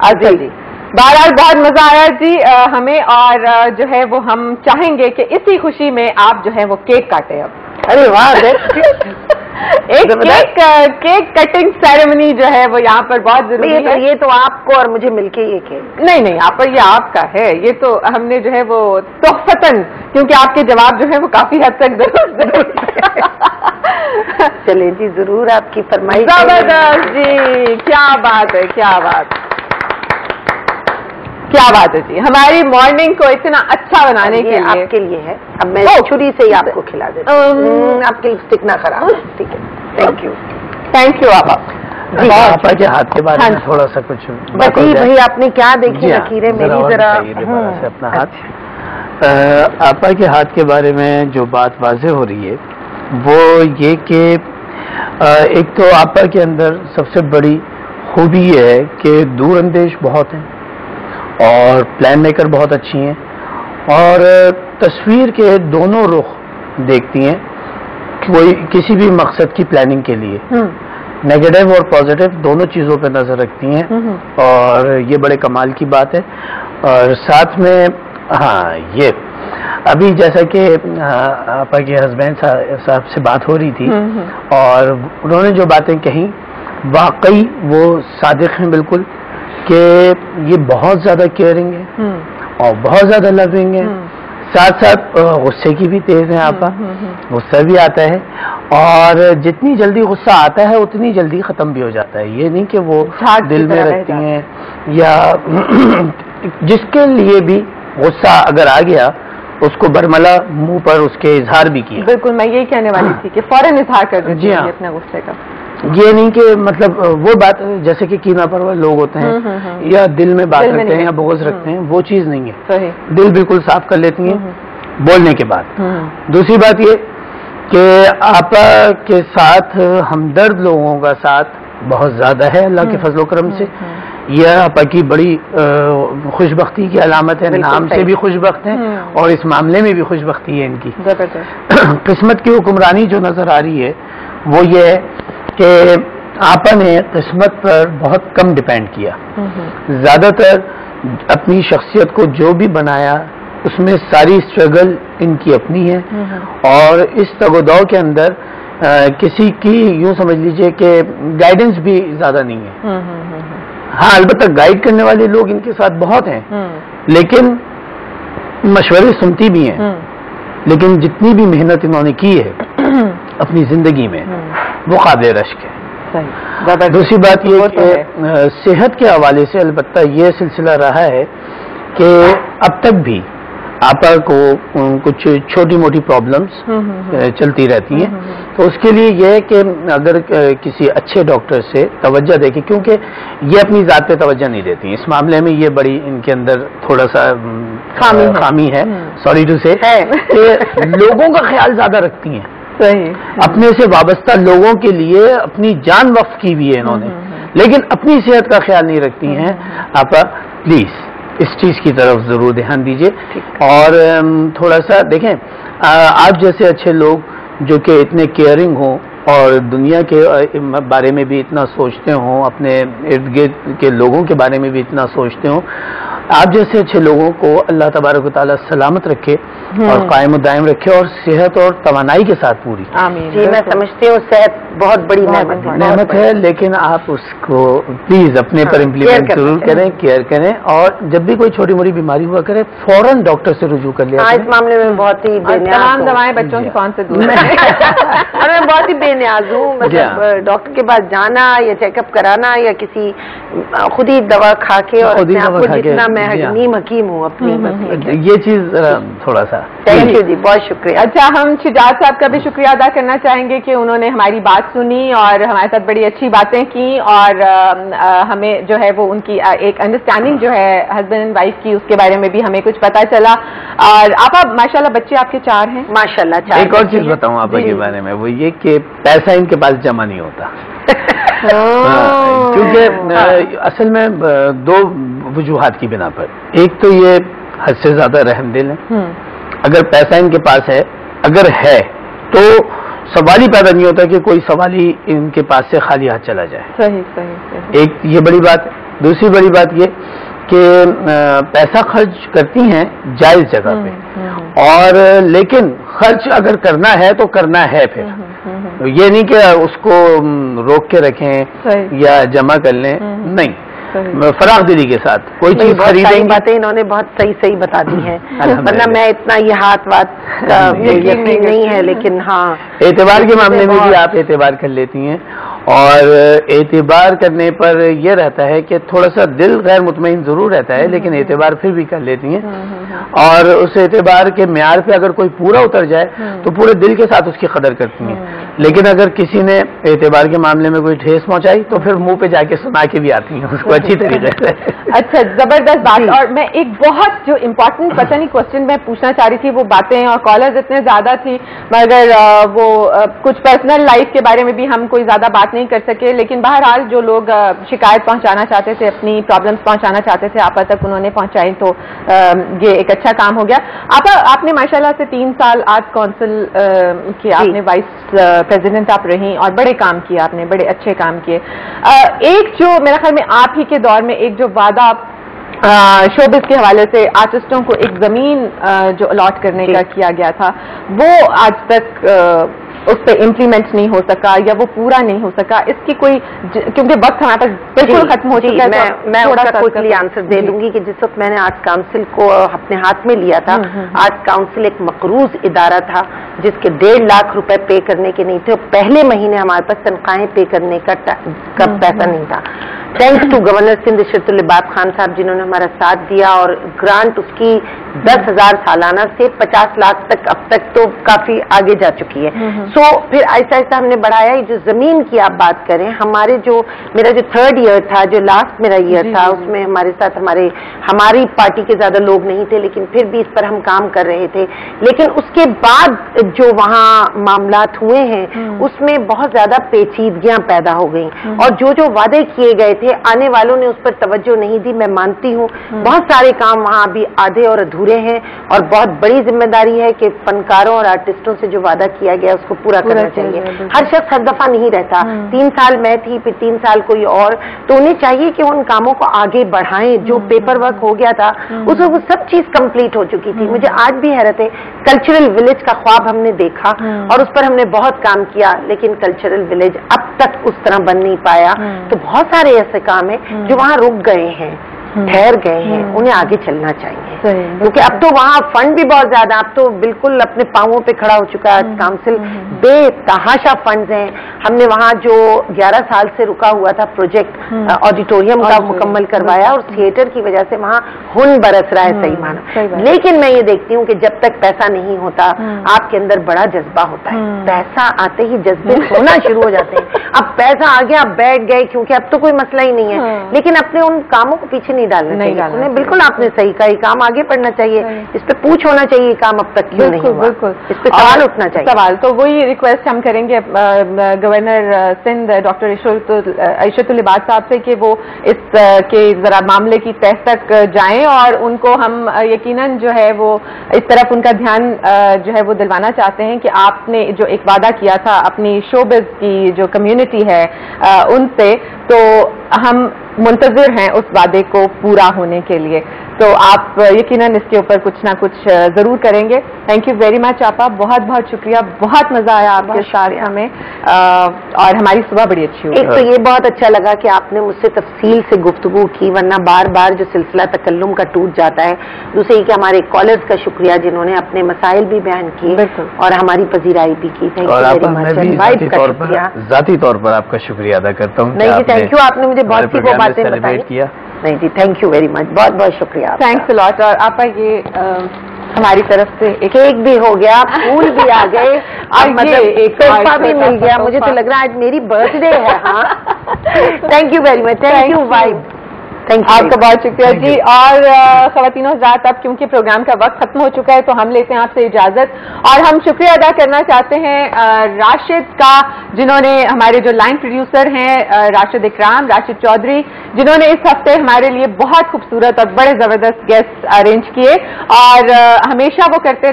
اچھا جی، بہرحال بہت مزہ آیا جی ہمیں، اور جو ہے وہ ہم چاہیں گے کہ اسی خوشی میں آپ جو ہے وہ کیک کاٹیں اب. ارے واہ، ایک کیک کٹنگ سیریمنی جو ہے وہ یہاں پر بہت ضروری ہے. یہ تو آپ کو اور مجھے مل کے یہ کیک نہیں آپ پر، یہ آپ کا ہے، یہ تو ہم نے جو ہے وہ تحفتاً، کیونکہ آپ کے جواب جو ہے وہ کافی حد تک درست چلے جی، ضرور آپ کی فرمائش. زبردست جی، کیا بات ہے، کیا بات ہے جی. ہماری مارننگ کو اتنا اچھا بنانے کے لیے آپ کے لیے ہے. اب میں چھری سے ہی آپ کو کھلا دیتا ہوں، آپ کی لپسٹک نہ خراب. ٹھیک ہے، تھینک یو. آپ جی آپا کے ہاتھ کے بارے میں تھوڑا سا کچھ بتائیے بھائی، آپ نے کیا دیکھی لکیریں میری ذرا سے اپنا ہاتھ. آپا کے ہاتھ کے بارے میں جو بات واضح ہو رہی ہے وہ یہ کہ ایک تو آپا کے اندر سب سے بڑی خوبی یہ ہے کہ دور اندیش بہت ہیں اور پلان میکر بہت اچھی ہیں، اور تصویر کے دونوں رخ دیکھتی ہیں کوئی کسی بھی مقصد کی پلاننگ کے لیے. نیگیٹو اور پازیٹو دونوں چیزوں پہ نظر رکھتی ہیں، اور یہ بڑے کمال کی بات ہے. اور ساتھ میں یہ ابھی جیسا کہ آپا کے ہسبینڈ صاحب سے بات ہو رہی تھی، اور انہوں نے جو باتیں کہیں واقعی وہ صادق ہیں بالکل، کہ یہ بہت زیادہ کیئرنگ ہے اور بہت زیادہ لونگ ہے. ساتھ ساتھ غصے کی بھی تیز ہیں آپا، غصہ بھی آتا ہے، اور جتنی جلدی غصہ آتا ہے اتنی جلدی ختم بھی ہو جاتا ہے. یہ نہیں کہ وہ دل میں رکھتی ہیں، یا جس کے لیے بھی غصہ اگر آ گیا اس کو برملا منہ پر اس کے اظہار بھی کیا. بالکل، میں یہی کہنے والی تھی کہ فوراً اظہار کر دیجیے. جی ہاں، اپنے غصے کا. یہ نہیں کہ مطلب وہ بات جیسے کہ کینہ پرور لوگ ہوتے ہیں یا دل میں بات رکھتے ہیں یا بغض رکھتے ہیں، وہ چیز نہیں ہے. صحیح. دل بالکل صاف کر لیتی ہیں بولنے کے بعد. دوسری بات یہ کہ آپا کے ساتھ ہمدرد لوگوں کا ساتھ بہت زیادہ ہے اللہ کے فضل و کرم سے. یہ آپا کی بڑی خوش بختی کی علامت ہے، نام سے بھی خوش بخت ہیں اور اس معاملے میں بھی خوش بختی ہے ان کی. قسمت کی حکمرانی جو نظر آ رہی ہے وہ یہ ہے کہ آپا نے قسمت پر بہت کم ڈیپینڈ کیا. زیادہ تر اپنی شخصیت کو جو بھی بنایا اس میں ساری اسٹرگل ان کی اپنی ہے، اور اس تگ و دو کے اندر کسی کی یوں سمجھ لیجئے کہ گائیڈنس بھی زیادہ نہیں ہے. ہاں البتہ گائیڈ کرنے والے لوگ ان کے ساتھ بہت ہیں، لیکن مشورے سنتی بھی ہیں. لیکن جتنی بھی محنت انہوں نے کی ہے اپنی زندگی میں وہ قابل رشک ہے. دوسری بات یہ کہ صحت کے حوالے سے البتہ یہ سلسلہ رہا ہے کہ اب تک بھی آپا کو کچھ چھوٹی موٹی پرابلمس چلتی رہتی ہیں. تو اس کے لیے یہ ہے کہ اگر کسی اچھے ڈاکٹر سے توجہ دے کے، کیونکہ یہ اپنی ذات پہ توجہ نہیں دیتی ہیں، اس معاملے میں یہ بڑی ان کے اندر تھوڑا سا خامی ہے، سوری ٹو سے، کہ لوگوں کا خیال زیادہ رکھتی ہیں. اپنے سے وابستہ لوگوں کے لیے اپنی جان وقف کی ہوئی ہے انہوں نے، لیکن اپنی صحت کا خیال نہیں رکھتی ہیں. آپا پلیز اس چیز کی طرف ضرور دھیان دیجیے. اور تھوڑا سا دیکھیں، آپ جیسے اچھے لوگ جو کہ اتنے کیئرنگ ہوں اور دنیا کے بارے میں بھی اتنا سوچتے ہوں، اپنے ارد گرد کے لوگوں کے بارے میں بھی اتنا سوچتے ہوں، آپ جیسے اچھے لوگوں کو اللہ تبارک و تعالیٰ سلامت رکھے اور قائم و دائم رکھے، اور صحت اور توانائی کے ساتھ پوری. جی میں سمجھتی ہوں صحت بہت بڑی نعمت ہے، لیکن آپ اس کو پلیز اپنے پر امپلیمنٹ ضرور کریں، کیئر کریں، اور جب بھی کوئی چھوٹی موٹی بیماری ہوا کرے فوراً ڈاکٹر سے رجوع کر لیا. اس معاملے میں بہت ہی تمام دوائیں بچوں کی کون سے دور اور میں بہت ہی بے نیاز ہوں. مطلب ڈاکٹر کے پاس جانا یا چیک اپ کرانا یا کسی خود ہی دوا کھا کے، اور جتنا میں نیم حکیم ہوں اپنی، یہ چیز تھوڑا سا. تھینک یو جی، بہت شکریہ. اچھا، ہم شجاعت صاحب کا بھی شکریہ ادا کرنا چاہیں گے کہ انہوں نے ہماری بات سنی اور ہمارے ساتھ بڑی اچھی باتیں کی، اور ہمیں جو ہے وہ ان کی ایک انڈرسٹینڈنگ جو ہے ہسبینڈ اینڈ وائف کی، اس کے بارے میں بھی ہمیں کچھ پتا چلا. اور آپ ماشاءاللہ بچے آپ کے 4 ہیں ماشاءاللہ. ایک اور چیز بتاؤں آپ کے بارے میں، وہ یہ کہ پیسہ ان کے پاس جمع نہیں ہوتا. کیونکہ اصل میں 2 وجوہات کی بنا پر. ایک تو یہ حد سے زیادہ رحم دل ہے. اگر پیسہ ان کے پاس ہے، اگر ہے تو سوال ہی پیدا نہیں ہوتا کہ کوئی سوالی ان کے پاس سے خالی ہاتھ چلا جائے. صحیح. ایک یہ بڑی بات. دوسری بڑی بات یہ کہ پیسہ خرچ کرتی ہیں جائز جگہ پہ، اور لیکن خرچ اگر کرنا ہے تو کرنا ہے، پھر یہ نہیں کہ اس کو روک کے رکھیں یا جمع کر لیں، نہیں، فراغ دلی کے ساتھ کوئی چیز خریدیں، باتیں انہوں نے بہت صحیح بتا دی ہیں، ورنہ میں اتنا یہ ہاتھ وات کا یقین نہیں ہے، لیکن ہاں اعتبار کے معاملے میں بھی آپ اعتبار کر لیتی ہیں، اور اعتبار کرنے پر یہ رہتا ہے کہ تھوڑا سا دل غیر مطمئن ضرور رہتا ہے، لیکن اعتبار پھر بھی کر لیتی ہیں، اور اس اعتبار کے معیار پہ اگر کوئی پورا اتر جائے تو پورے دل کے ساتھ اس کی قدر کرتی ہیں، لیکن اگر کسی نے اعتبار کے معاملے میں کوئی ٹھیس پہنچائی تو پھر منہ پہ جا کے سنا کے بھی آتی ہیں اس کو اچھی طریقے سے۔ اچھا، زبردست بات۔ اور میں ایک بہت جو امپورٹنٹ پتہ نہیں کوشچن میں پوچھنا چاہ رہی تھی، وہ باتیں اور کالرز اتنے زیادہ تھی، مگر وہ کچھ پرسنل لائف کے بارے میں بھی ہم کوئی زیادہ بات نہیں کر سکے، لیکن بہرحال جو لوگ شکایت پہنچانا چاہتے تھے، اپنی پرابلمس پہنچانا چاہتے تھے آپا تک، انہوں نے پہنچائی، تو یہ ایک اچھا کام ہو گیا۔ آپا، آپ نے ماشاءاللہ سے 3 سال آرٹ کونسل کے آپ نے وائس پریزیڈنٹ آپ رہی، اور بڑے کام کیے آپ نے، بڑے اچھے کام کیے۔ ایک جو میرا خیال میں آپ ہی کے دور میں ایک جو وعدہ شوبز کے حوالے سے آرٹسٹوں کو ایک زمین جو الاٹ کرنے کا کیا گیا تھا، وہ آج تک اس پہ امپلیمنٹ نہیں ہو سکا، یا وہ پورا نہیں ہو سکا، اس کی کوئی کیونکہ وقت ہمارے پاس بالکل ختم ہو چکا ہے۔ میں اس کا کوئی آنسر دے دوں گی کہ جس وقت میں نے آرٹ کاؤنسل کو اپنے ہاتھ میں لیا تھا، آرٹ کاؤنسل ایک مقروض ادارہ تھا جس کے 1.5 لاکھ روپے پے کرنے کے نہیں تھے، اور پہلے مہینے ہمارے پاس تنخواہیں پے کرنے کا پیسہ نہیں تھا۔ تھینکس ٹو گورنر سندھ اشرت العباد خان صاحب، جنہوں نے ہمارا ساتھ دیا، اور گرانٹ اس کی 10,000 سالانہ سے 50 لاکھ تک اب تک تو کافی آگے جا چکی ہے۔ سو پھر ایسا ایسا ہم نے بڑھایا۔ جو زمین کی آپ بات کریں، ہمارے میرا جو 3rd ایئر تھا، جو لاسٹ میرا ایئر تھا، اس میں ہمارے ساتھ ہماری پارٹی کے زیادہ لوگ نہیں تھے، لیکن پھر بھی اس پر ہم کام کر رہے تھے۔ لیکن اس کے بعد جو وہاں معاملات ہوئے ہیں، اس میں بہت زیادہ پیچیدگیاں پیدا ہو گئیں، اور جو وعدے کیے گئے تھے آنے والوں نے اس پر توجہ نہیں دی۔ میں مانتی ہوں بہت سارے کام وہاں ابھی آدھے اور ادھورے ہیں، اور بہت بڑی ذمہ داری ہے کہ فنکاروں اور آرٹسٹوں سے جو وعدہ کیا گیا اس کو پورا کرنا چاہیے۔ ہر شخص ہر دفعہ نہیں رہتا۔ 3 سال میں تھی، پھر 3 سال کوئی اور، تو انہیں چاہیے کہ ان کاموں کو آگے بڑھائیں۔ جو پیپر ورک ہو گیا تھا اس میں وہ سب چیز کمپلیٹ ہو چکی تھی۔ مجھے آج بھی حیرت ہے، کلچرل ولیج کا خواب ہم نے دیکھا اور اس پر ہم نے بہت کام کیا، لیکن کلچرل ولیج اب تک اس طرح بن نہیں پایا۔ تو بہت سارے ایسے کام ہیں جو وہاں رک گئے ہیں، ٹھہر گئے ہیں، انہیں آگے چلنا چاہیے، کیونکہ اب تو وہاں فنڈ بھی بہت زیادہ، اب تو بالکل اپنے پاؤں پہ کھڑا ہو چکا ہے کاؤنسل، بے تحاشا فنڈز ہیں۔ ہم نے وہاں جو 11 سال سے رکا ہوا تھا پروجیکٹ آڈیٹوریم کا مکمل کروایا، اور تھیٹر کی وجہ سے وہاں خون برس رہا ہے، صحیح معنی۔ لیکن میں یہ دیکھتی ہوں کہ جب تک پیسہ نہیں ہوتا آپ کے اندر بڑا جذبہ ہوتا ہے، پیسہ آتے ہی جذبے ہونا شروع ہو جاتے ہیں۔ اب پیسہ آ گیا، اب بیٹھ گئے کیونکہ اب تو کوئی مسئلہ ہی نہیں ہے، لیکن اپنے ان کاموں کو پیچھے نہیں ڈالنا چاہیے، انہیں بالکل آپ نے صحیح کہا، یہ کام آگے بڑھنا چاہیے، اس پہ پوچھ ہونا چاہیے، یہ کام اب تک کیوں نہیں ہوا، اس پہ سوال اٹھنا چاہیے۔ سوال تو وہی ریکویسٹ ہم کریں گے گورنر سندھ ڈاکٹر اشرت العباد صاحب سے کہ وہ اس کے ذرا معاملے کی تہ تک جائیں، اور ان کو ہم یقیناً جو ہے وہ اس طرف ان کا دھیان جو ہے وہ دلوانا چاہتے ہیں کہ آپ نے جو ایک وعدہ کیا تھا اپنی شوبز کی جو کمیونٹی ہے ان سے، تو ہم منتظر ہیں اس وعدے کو پورا ہونے کے لیے، تو آپ یقیناً اس کے اوپر کچھ نہ کچھ ضرور کریں گے۔ تھینک یو ویری مچ آپا، بہت بہت شکریہ، بہت مزہ آیا آپ کے ساتھ ہمیں، اور ہماری صبح بڑی اچھی ہوئی۔ ایک تو یہ بہت اچھا لگا کہ آپ نے مجھ سے تفصیل سے گفتگو کی، ورنہ بار بار جو سلسلہ تکلم کا ٹوٹ جاتا ہے۔ دوسرے یہ کہ ہمارے کالرز کا شکریہ جنہوں نے اپنے مسائل بھی بیان کیے اور ہماری پذیرائی بھی کی۔ Thank you very much. ذاتی طور پر آپ کا شکریہ ادا کرتا ہوں۔ نہیں جی، تھینک یو، آپ نے مجھے بہت سی وہ باتیں بتائی۔ نہیں جی، تھینک یو ویری مچ، بہت بہت شکریہ، تھینکس اے لاٹ۔ اور آپا یہ ہماری طرف سے ایک کیک بھی ہو گیا، پھول بھی آ گئے، اور مطلب ایک تحفہ بھی مل گیا۔ مجھے تو لگ رہا ہے آج میری برتھ ڈے ہے۔ ہاں، thank you very much, thank you vibe, آپ کا بہت شکریہ جی۔ اور خواتین و حضرات، اب کیونکہ پروگرام کا وقت ختم ہو چکا ہے تو ہم لیتے ہیں آپ سے اجازت، اور ہم شکریہ ادا کرنا چاہتے ہیں راشد کا، جنہوں نے ہمارے جو لائن پروڈیوسر ہیں راشد اکرام، راشد چودھری، جنہوں نے اس ہفتے ہمارے لیے بہت خوبصورت اور بڑے زبردست گیسٹ ارینج کیے، اور ہمیشہ وہ کرتے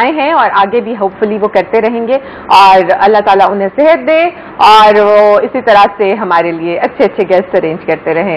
آئے ہیں اور آگے بھی ہوپ فلی وہ کرتے رہیں گے، اور اللہ تعالیٰ انہیں صحت دے اور وہ اسی طرح سے ہمارے لیے اچھے اچھے گیسٹ ارینج کرتے رہیں۔